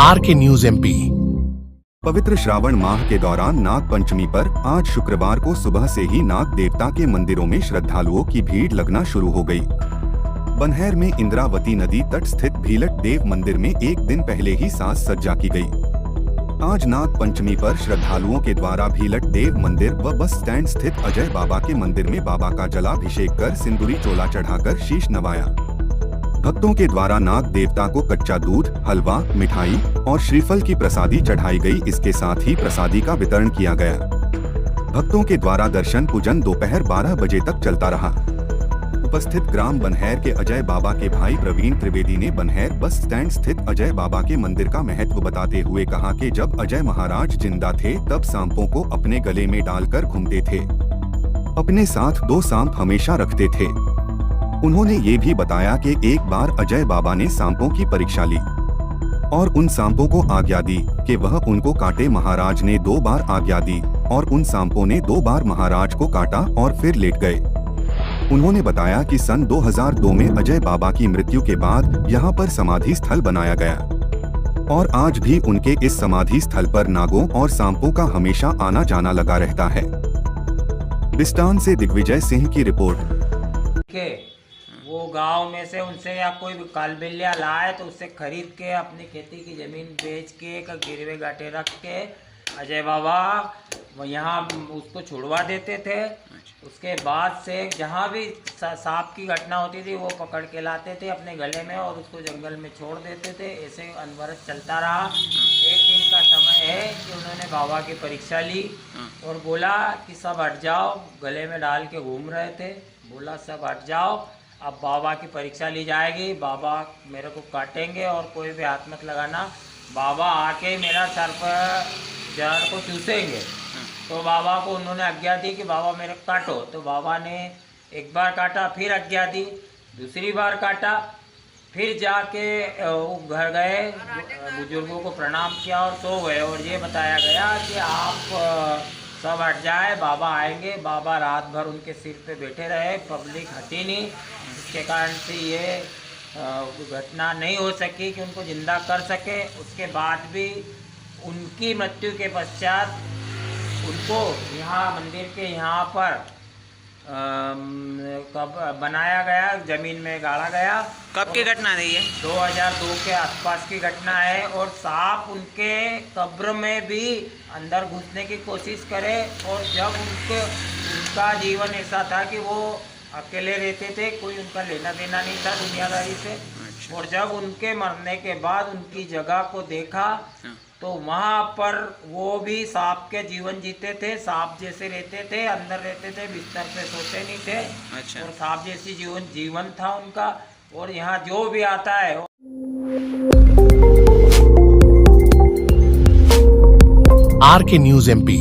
RK news MP। पवित्र श्रावण माह के दौरान नाग पंचमी पर आज शुक्रवार को सुबह से ही नाग देवता के मंदिरों में श्रद्धालुओं की भीड़ लगना शुरू हो गई। बनहैर में इंद्रावती नदी तट स्थित भीलट देव मंदिर में एक दिन पहले ही साज सज्जा की गई। आज नाग पंचमी पर श्रद्धालुओं के द्वारा भीलट देव मंदिर व बस स्टैंड स्थित अजय बाबा के मंदिर में बाबा का जलाभिषेक कर सिंदूरी चोला चढ़ाकर शीश नवाया। भक्तों के द्वारा नाग देवता को कच्चा दूध, हलवा, मिठाई और श्रीफल की प्रसादी चढ़ाई गई। इसके साथ ही प्रसादी का वितरण किया गया। भक्तों के द्वारा दर्शन पूजन दोपहर 12 बजे तक चलता रहा। उपस्थित ग्राम बनहैर के अजय बाबा के भाई प्रवीण त्रिवेदी ने बनहैर बस स्टैंड स्थित अजय बाबा के मंदिर का महत्व बताते हुए कहा कि जब अजय महाराज जिंदा थे तब सांपों को अपने गले में डालकर घूमते थे। अपने साथ 2 सांप हमेशा रखते थे। उन्होंने ये भी बताया कि एक बार अजय बाबा ने सांपों की परीक्षा ली और उन सांपों को आज्ञा दी कि वह उनको काटे। महाराज ने 2 बार आज्ञा दी और उन सांपों ने 2 बार महाराज को काटा और फिर लेट गए। उन्होंने बताया कि सन 2002 में अजय बाबा की मृत्यु के बाद यहाँ पर समाधि स्थल बनाया गया और आज भी उनके इस समाधि स्थल पर नागों और सांपों का हमेशा आना जाना लगा रहता है। बिस्टान से दिग्विजय सिंह की रिपोर्ट। वो गांव में से उनसे या कोई कालबिल्लिया लाए तो उससे खरीद के अपनी खेती की ज़मीन बेच के गिरवे गाटे रख के अजय बाबा यहाँ उसको छुड़वा देते थे। उसके बाद से जहाँ भी सांप की घटना होती थी वो पकड़ के लाते थे अपने गले में और उसको जंगल में छोड़ देते थे। ऐसे अनवरत चलता रहा। एक दिन का समय है कि उन्होंने बाबा की परीक्षा ली और बोला कि सब हट जाओ। गले में डाल के घूम रहे थे। बोला सब हट जाओ, अब बाबा की परीक्षा ली जाएगी। बाबा मेरे को काटेंगे और कोई भी हाथ मत लगाना। बाबा आके मेरा सर पर जहर को चूसेंगे। तो बाबा को उन्होंने आज्ञा दी कि बाबा मेरे काटो। तो बाबा ने एक बार काटा, फिर आज्ञा दी, दूसरी बार काटा, फिर जाके वो घर गए, बुजुर्गों को प्रणाम किया और सो गए। और ये बताया गया कि आप सब हट जाए, बाबा आएंगे। बाबा रात भर उनके सिर पे बैठे रहे, पब्लिक हटी नहीं, जिसके कारण से ये घटना नहीं हो सकी कि उनको जिंदा कर सके। उसके बाद भी उनकी मृत्यु के पश्चात उनको यहाँ मंदिर के यहाँ पर कब बनाया गया, जमीन में गाड़ा गया। कब की घटना रही है? 2002 के आसपास की घटना है। और सांप उनके कब्र में भी अंदर घुसने की कोशिश करे। और जब उनका जीवन ऐसा था कि वो अकेले रहते थे, कोई उनका लेना देना नहीं था दुनियादारी से। और जब उनके मरने के बाद उनकी जगह को देखा तो वहाँ पर वो भी सांप के जीवन जीते थे। सांप जैसे रहते थे, अंदर रहते थे, बिस्तर पे सोते नहीं थे। और सांप जैसी जीवन था उनका। और यहाँ जो भी आता है RK न्यूज MP।